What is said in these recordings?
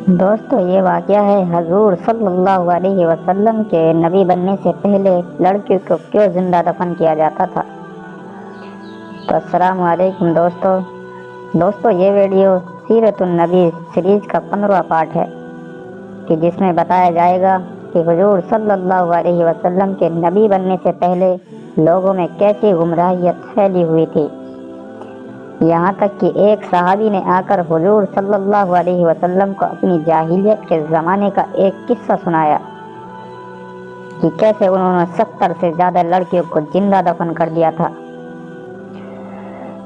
دوستو یہ واقعہ ہے حضور صلی اللہ علیہ وسلم کے نبی بننے سے پہلے لڑکیوں کو کیوں زندہ دفن کیا جاتا تھا۔ تو السلام علیکم دوستو یہ ویڈیو سیرت النبی سیریز کا 15واں پارٹ ہے کہ جس میں بتایا جائے گا کہ حضور صلی اللہ علیہ وسلم کے نبی بننے سے پہلے لوگوں میں کیسی گمراہیت پھیلی ہوئی تھی، یہاں تک کہ ایک صحابی نے آ کر حضور صلی اللہ علیہ وسلم کو اپنی جاہلیت کے زمانے کا ایک قصہ سنایا کہ کیسے انہوں نے 70 سے زیادہ لڑکیوں کو زندہ دفن کر دیا تھا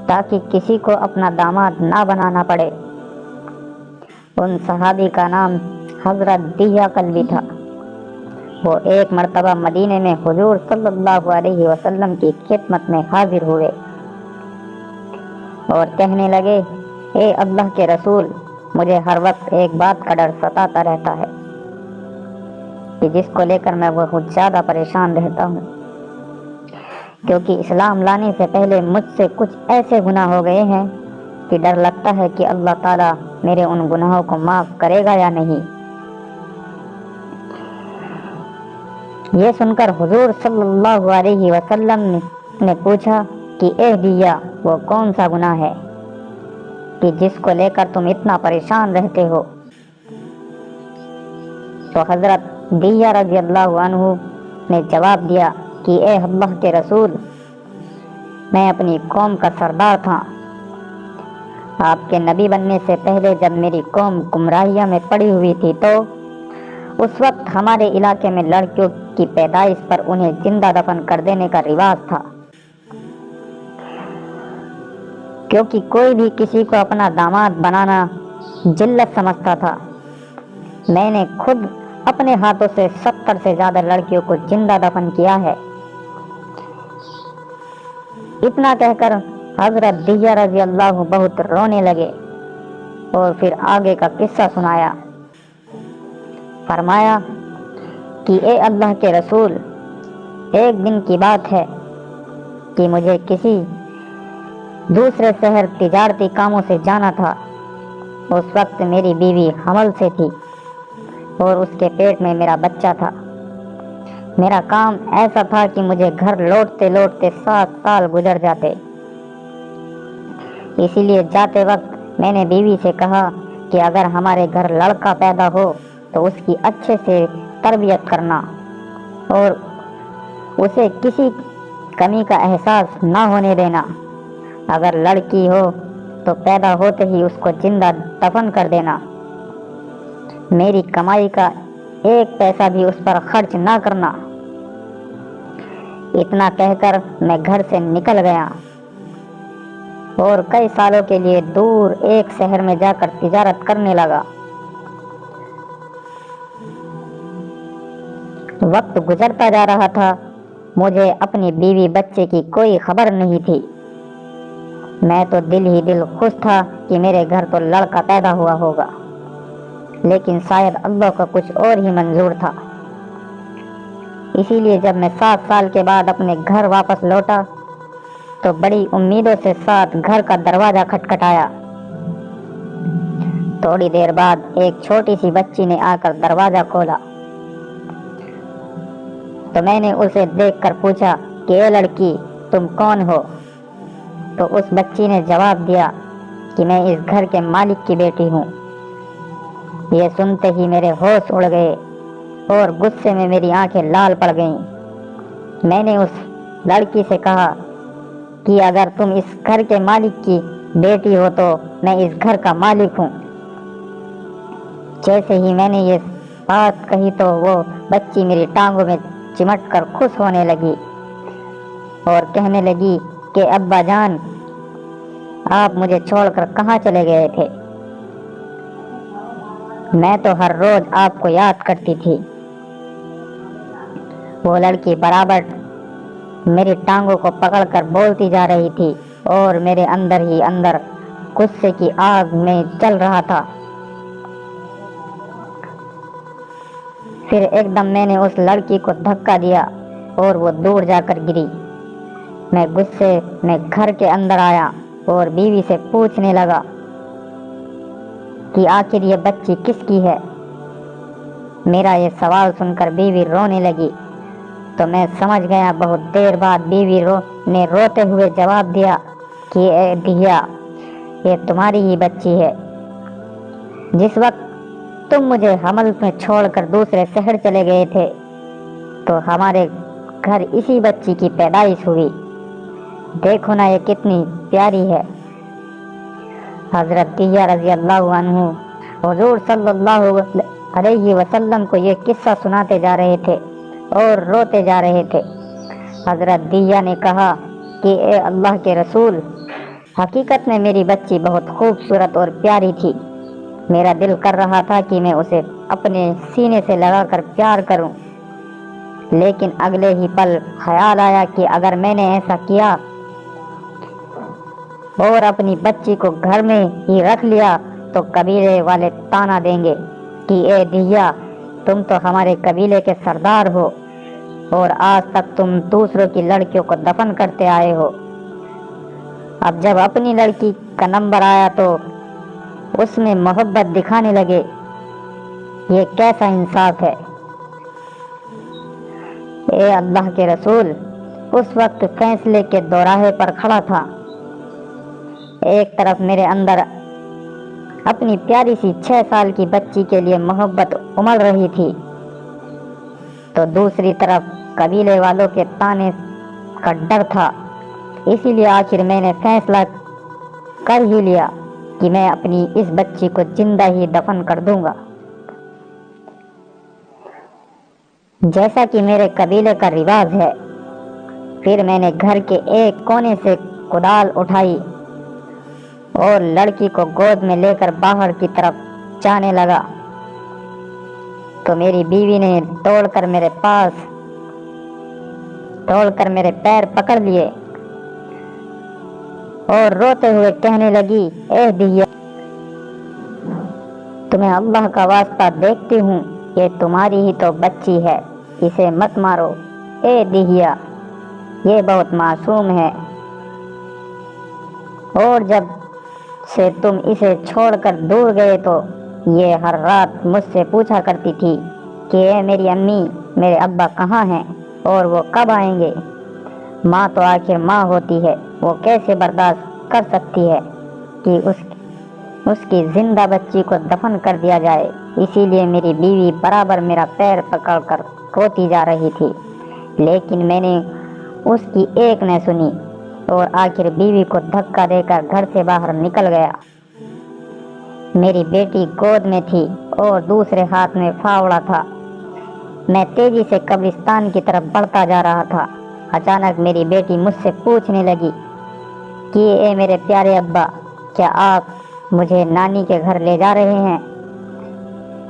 تاکہ کسی کو اپنا داماد نہ بنانا پڑے۔ ان صحابی کا نام حضرت دیہ کلبی تھا۔ وہ ایک مرتبہ مدینے میں حضور صلی اللہ علیہ وسلم کی خدمت میں حاضر ہوئے اور کہنے لگے، اے اللہ کے رسول، مجھے ہر وقت ایک بات کا ڈر ستاتا رہتا ہے کہ جس کو لے کر میں بہت زیادہ پریشان رہتا ہوں، کیونکہ اسلام لانے سے پہلے مجھ سے کچھ ایسے گناہ ہو گئے ہیں کہ ڈر لگتا ہے کہ اللہ تعالیٰ میرے ان گناہوں کو معاف کرے گا یا نہیں۔ یہ سن کر حضور صلی اللہ علیہ وسلم نے پوچھا کہ اے دیہ، وہ کون سا گناہ ہے کہ جس کو لے کر تم اتنا پریشان رہتے ہو؟ تو حضرت دیہ رضی اللہ عنہ نے جواب دیا کہ اے اللہ کے رسول، میں اپنی قوم کا سردار تھا۔ آپ کے نبی بننے سے پہلے جب میری قوم گمراہیوں میں پڑی ہوئی تھی تو اس وقت ہمارے علاقے میں لڑکیوں کی پیدائش پر انہیں زندہ دفن کر دینے کا رواج تھا، کیونکہ کوئی بھی کسی کو اپنا داماد بنانا ذلت سمجھتا تھا۔ میں نے خود اپنے ہاتھوں سے 70 سے زیادہ لڑکیوں کو زندہ دفن کیا ہے۔ اتنا کہہ کر حضرت دیہ رضی اللہ بہت رونے لگے اور پھر آگے کا قصہ سنایا۔ فرمایا کہ اے اللہ کے رسول، ایک دن کی بات ہے کہ مجھے کسی دوسرے شہر تجارتی کاموں سے جانا تھا۔ اس وقت میری بیوی حمل سے تھی اور اس کے پیٹ میں میرا بچہ تھا۔ میرا کام ایسا تھا کہ مجھے گھر لوٹتے لوٹتے 7 سال گزر جاتے، اسی لیے جاتے وقت میں نے بیوی سے کہا کہ اگر ہمارے گھر لڑکا پیدا ہو تو اس کی اچھے سے تربیت کرنا اور اسے کسی کمی کا احساس نہ ہونے دینا۔ اگر لڑکی ہو تو پیدا ہوتے ہی اس کو زندہ دفن کر دینا۔ میری کمائی کا ایک پیسہ بھی اس پر خرچ نہ کرنا۔ اتنا کہہ کر میں گھر سے نکل گیا اور کئی سالوں کے لیے دور ایک شہر میں جا کر تجارت کرنے لگا۔ وقت گزرتا جا رہا تھا، مجھے اپنی بیوی بچے کی کوئی خبر نہیں تھی۔ میں تو دل ہی دل خوش تھا کہ میرے گھر تو لڑکا پیدا ہوا ہوگا، لیکن شاید اللہ کا کچھ اور ہی منظور تھا۔ اسی لیے جب میں 7 سال کے بعد اپنے گھر واپس لوٹا تو بڑی امیدوں سے ساتھ گھر کا دروازہ کھٹکھٹایا۔ تھوڑی دیر بعد ایک چھوٹی سی بچی نے آ کر دروازہ کھولا تو میں نے اسے دیکھ کر پوچھا کہ اے لڑکی، تم کون ہو؟ تو اس بچی نے جواب دیا کہ میں اس گھر کے مالک کی بیٹی ہوں۔ یہ سنتے ہی میرے ہوش اڑ گئے اور غصے میں میری آنکھیں لال پڑ گئیں۔ میں نے اس لڑکی سے کہا کہ اگر تم اس گھر کے مالک کی بیٹی ہو تو میں اس گھر کا مالک ہوں۔ جیسے ہی میں نے یہ بات کہی تو وہ بچی میری ٹانگوں میں چمٹ کر خوش ہونے لگی اور کہنے لگی کہ ابا جان، آپ مجھے چھوڑ کر کہاں چلے گئے تھے؟ میں تو ہر روز آپ کو یاد کرتی تھی۔ وہ لڑکی برابر میری ٹانگوں کو پکڑ کر بولتی جا رہی تھی اور میرے اندر ہی اندر غصے کی آگ میں جل رہا تھا۔ پھر ایک دم میں نے اس لڑکی کو دھکا دیا اور وہ دور جا کر گری۔ میں غصے میں گھر کے اندر آیا اور بیوی سے پوچھنے لگا کہ آخر یہ بچی کس کی ہے۔ میرا یہ سوال سن کر بیوی رونے لگی تو میں سمجھ گیا۔ بہت دیر بعد بیوی نے روتے ہوئے جواب دیا کہ اے دیا، یہ تمہاری ہی بچی ہے۔ جس وقت تم مجھے حمل میں چھوڑ کر دوسرے شہر چلے گئے تھے تو ہمارے گھر اسی بچی کی پیدائش ہوئی۔ دیکھو نا یہ کتنی پیاری ہے۔ حضرت دیا رضی اللہ عنہ حضور صلی اللہ علیہ وسلم کو یہ قصہ سناتے جا رہے تھے اور روتے جا رہے تھے۔ حضرت دیا نے کہا کہ اے اللہ کے رسول، حقیقت میں میری بچی بہت خوبصورت اور پیاری تھی۔ میرا دل کر رہا تھا کہ میں اسے اپنے سینے سے لگا کر پیار کروں، لیکن اگلے ہی پل خیال آیا کہ اگر میں نے ایسا کیا اور اپنی بچی کو گھر میں ہی رکھ لیا تو قبیلے والے طعنہ دیں گے کہ اے دیا، تم تو ہمارے قبیلے کے سردار ہو اور آج تک تم دوسروں کی لڑکیوں کو دفن کرتے آئے ہو۔ اب جب اپنی لڑکی کا نمبر آیا تو اس میں محبت دکھانے لگے، یہ کیسا انصاف ہے۔ اے اللہ کے رسول، اس وقت فیصلے کے دوراہے پر کھڑا تھا۔ ایک طرف میرے اندر اپنی پیاری سی 6 سال کی بچی کے لیے محبت امڑ رہی تھی، تو دوسری طرف قبیلے والوں کے طعنے کا ڈر تھا۔ اسی لیے آخر میں نے فیصلہ کر ہی لیا کہ میں اپنی اس بچی کو زندہ ہی دفن کر دوں گا۔ جیسا کہ میرے قبیلے کا رواج ہے، پھر میں نے گھر کے ایک کونے سے کدال اٹھائی اور لڑکی کو گود میں لے کر باہر کی طرف جانے لگا تو میری بیوی نے دوڑ کر میرے پیر پکڑ لیے اور روتے ہوئے کہنے لگی، اے دیا، تمہیں اللہ کا واسطہ دیکھتی ہوں، یہ تمہاری ہی تو بچی ہے، اسے مت مارو۔ اے دیا، یہ بہت معصوم ہے، اور جب سے تم اسے چھوڑ کر دور گئے تو یہ ہر رات مجھ سے پوچھا کرتی تھی کہ اے میری امی، میرے ابا کہاں ہیں اور وہ کب آئیں گے۔ ماں تو آخر ماں ہوتی ہے، وہ کیسے برداشت کر سکتی ہے کہ اس کی زندہ بچی کو دفن کر دیا جائے۔ اسی لیے میری بیوی برابر میرا پیر پکڑ کر روتی جا رہی تھی، لیکن میں نے اس کی ایک نہ سنی اور آخر بیوی کو دھکا دے کر گھر سے باہر نکل گیا۔ میری بیٹی گود میں تھی اور دوسرے ہاتھ میں فاوڑا تھا۔ میں تیزی سے قبرستان کی طرف بڑھتا جا رہا تھا۔ اچانک میری بیٹی مجھ سے پوچھنے لگی کہ اے میرے پیارے ابا، کیا آپ مجھے نانی کے گھر لے جا رہے ہیں؟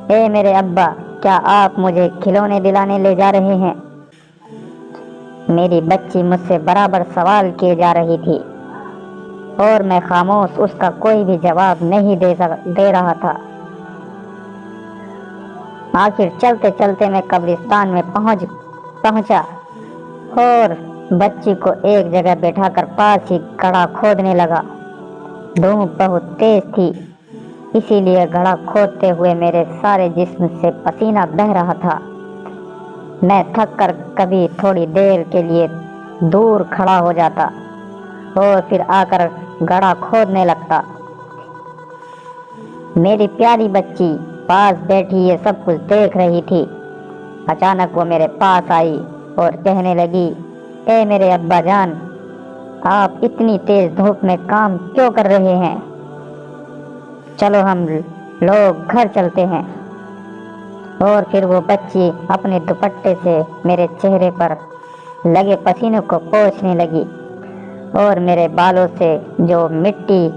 اے میرے ابا، کیا آپ مجھے کھلونے دلانے لے جا رہے ہیں؟ میری بچی مجھ سے برابر سوال کیے جا رہی تھی اور میں خاموش اس کا کوئی بھی جواب نہیں دے رہا تھا۔ آخر چلتے چلتے میں قبرستان میں پہنچا اور بچی کو ایک جگہ بیٹھا کر پاس ہی گڑھا کھودنے لگا۔ دھوپ بہت تیز تھی، اسی لیے گڑھا کھودتے ہوئے میرے سارے جسم سے پسینہ بہہ رہا تھا۔ میں تھک کر کبھی تھوڑی دیر کے لیے دور کھڑا ہو جاتا اور پھر آ کر گڑھا کھودنے لگتا۔ میری پیاری بچی پاس بیٹھی یہ سب کچھ دیکھ رہی تھی۔ اچانک وہ میرے پاس آئی اور کہنے لگی، اے میرے ابا جان، آپ اتنی تیز دھوپ میں کام کیوں کر رہے ہیں؟ چلو ہم لوگ گھر چلتے ہیں۔ اور پھر وہ بچی اپنے دوپٹے سے میرے چہرے پر لگے پسینے کو پوچھنے لگی اور میرے بالوں سے جو مٹی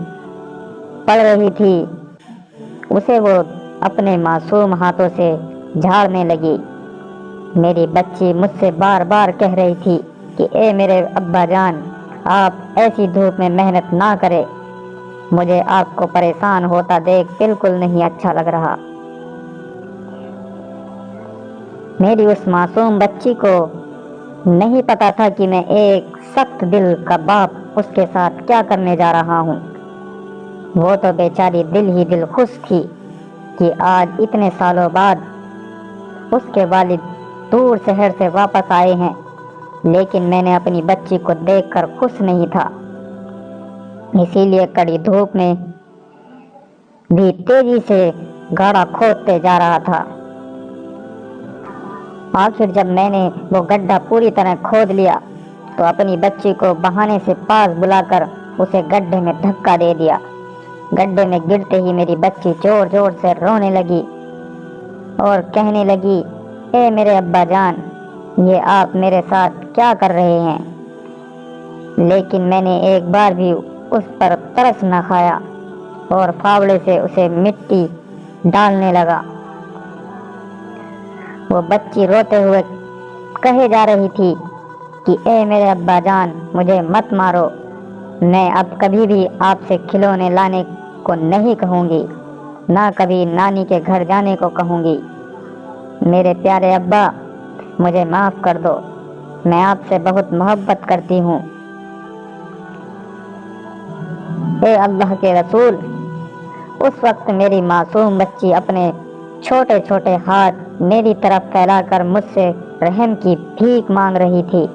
پڑ رہی تھی اسے وہ اپنے معصوم ہاتھوں سے جھاڑنے لگی۔ میری بچی مجھ سے بار بار کہہ رہی تھی کہ اے میرے ابا جان، آپ ایسی دھوپ میں محنت نہ کرے، مجھے آپ کو پریشان ہوتا دیکھ بالکل نہیں اچھا لگ رہا۔ میری اس معصوم بچی کو نہیں پتا تھا کہ میں ایک سخت دل کا باپ اس کے ساتھ کیا کرنے جا رہا ہوں۔ وہ تو بیچاری دل ہی دل خوش تھی کہ آج اتنے سالوں بعد اس کے والد دور شہر سے واپس آئے ہیں، لیکن میں نے اپنی بچی کو دیکھ کر خوش نہیں تھا، اسی لیے کڑی دھوپ میں بھی تیزی سے گاڑا کھودتے جا رہا تھا۔ آخر جب میں نے وہ گڈھا پوری طرح کھود لیا تو اپنی بچی کو بہانے سے پاس بلا کر اسے گڈھے میں دھکا دے دیا۔ گڈھے میں گرتے ہی میری بچی زور زور سے رونے لگی اور کہنے لگی، اے میرے ابا جان، یہ آپ میرے ساتھ کیا کر رہے ہیں؟ لیکن میں نے ایک بار بھی اس پر ترس نہ کھایا اور پھاوڑے سے اسے مٹی ڈالنے لگا۔ وہ بچی روتے ہوئے کہے جا رہی تھی کہ اے میرے ابا جان، مجھے مت مارو، میں اب کبھی بھی آپ سے کھلونے لانے کو نہیں کہوں گی، نہ کبھی نانی کے گھر جانے کو کہوں گی۔ میرے پیارے ابا، مجھے معاف کر دو، میں آپ سے بہت محبت کرتی ہوں۔ اے اللہ کے رسول! اس وقت میری معصوم بچی اپنے چھوٹے چھوٹے ہاتھ میری طرف پھیلا کر مجھ سے رحم کی بھیک مانگ رہی تھی،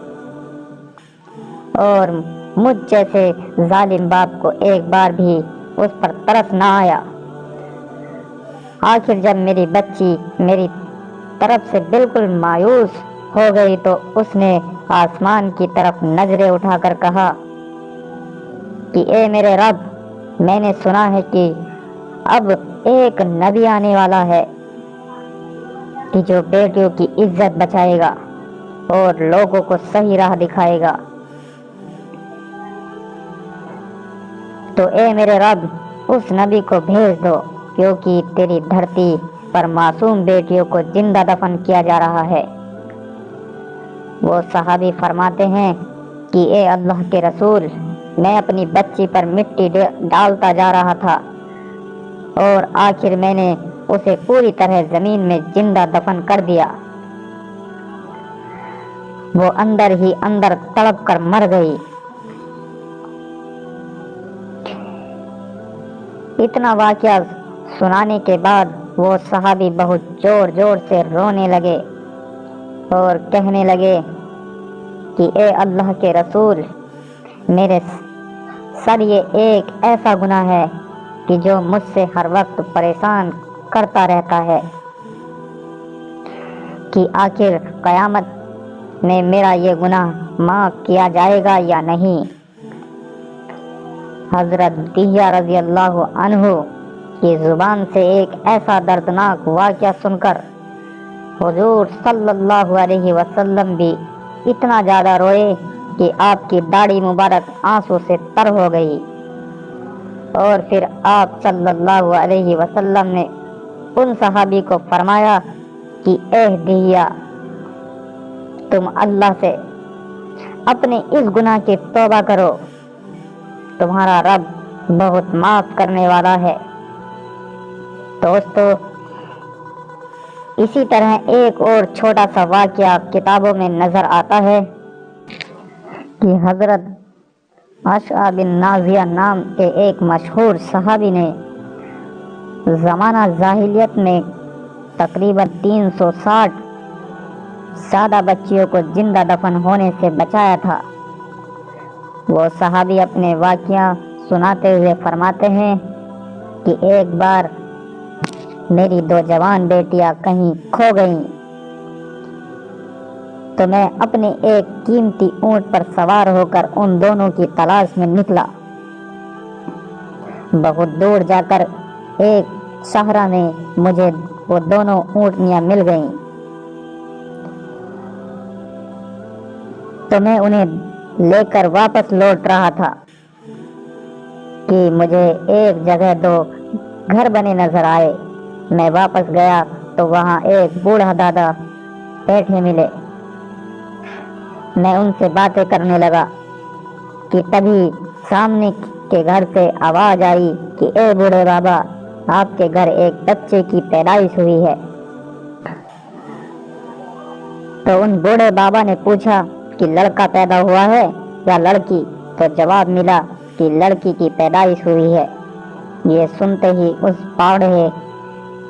اور مجھ جیسے ظالم باپ کو ایک بار بھی اس پر ترس نہ آیا۔ آخر جب میری بچی میری طرف سے بالکل مایوس ہو گئی تو اس نے آسمان کی طرف نظریں اٹھا کر کہا کہ اے میرے رب، میں نے سنا ہے کہ اب ایک نبی آنے والا ہے کہ جو بیٹیوں کی عزت بچائے گا اور لوگوں کو صحیح راہ دکھائے گا، تو اے میرے رب، اس نبی کو بھیج دو، کیونکہ تیری دھرتی پر معصوم بیٹیوں کو زندہ دفن کیا جا رہا ہے۔ وہ صحابی فرماتے ہیں کہ اے اللہ کے رسول، میں اپنی بچی پر مٹی ڈالتا جا رہا تھا اور آخر میں نے اسے پوری طرح زمین میں زندہ دفن کر دیا۔ وہ اندر ہی اندر تڑپ کر مر گئی۔ اتنا واقعہ سنانے کے بعد وہ صحابی بہت زور زور سے رونے لگے اور کہنے لگے کہ اے اللہ کے رسول، میرے سر یہ ایک ایسا گناہ ہے کہ جو مجھ سے ہر وقت پریشان کرتا رہتا ہے کہ آخر قیامت میں میرا یہ گناہ معاف کیا جائے گا یا نہیں۔ حضرت دہیہ رضی اللہ عنہ کی زبان سے ایک ایسا دردناک واقعہ سن کر حضور صلی اللہ علیہ وسلم بھی اتنا زیادہ روئے کہ آپ کی داڑھی مبارک آنسوں سے تر ہو گئی، اور پھر آپ صلی اللہ علیہ وسلم نے ان صحابی کو فرمایا کہ اے دہیہ، تم اللہ سے اپنے اس گناہ کی توبہ کرو، تمہارا رب بہت معاف کرنے والا ہے۔ دوستو، اسی طرح ایک اور چھوٹا سا واقعہ کتابوں میں نظر آتا ہے کہ حضرت اشعث بن نازیہ نام کے ایک مشہور صحابی نے زمانہ جاہلیت میں تقریباً 360 سادہ بچیوں کو زندہ دفن ہونے سے بچایا تھا۔ وہ صحابی اپنے واقعہ سناتے ہوئے فرماتے ہیں کہ ایک بار میری 2 جوان بیٹیاں کہیں کھو گئیں تو میں اپنے ایک قیمتی اونٹ پر سوار ہو کر ان دونوں کی تلاش میں نکلا۔ بہت دور جا کر ایک صحرا میں مجھے وہ دونوں اونٹنیاں مل گئیں، تو میں انہیں لے کر واپس لوٹ رہا تھا کہ مجھے ایک جگہ 2 گھر بنے نظر آئے۔ میں واپس گیا تو وہاں ایک بوڑھا دادا بیٹھے ملے۔ میں ان سے باتیں کرنے لگا کہ تبھی سامنے کے گھر سے آواز آئی کہ اے بوڑھے بابا، آپ کے گھر ایک بچے کی پیدائش ہوئی ہے۔ تو ان بوڑھے بابا نے پوچھا کہ لڑکا پیدا ہوا ہے یا لڑکی؟ تو جواب ملا کہ لڑکی کی پیدائش ہوئی ہے۔ یہ سنتے ہی اس بوڑھے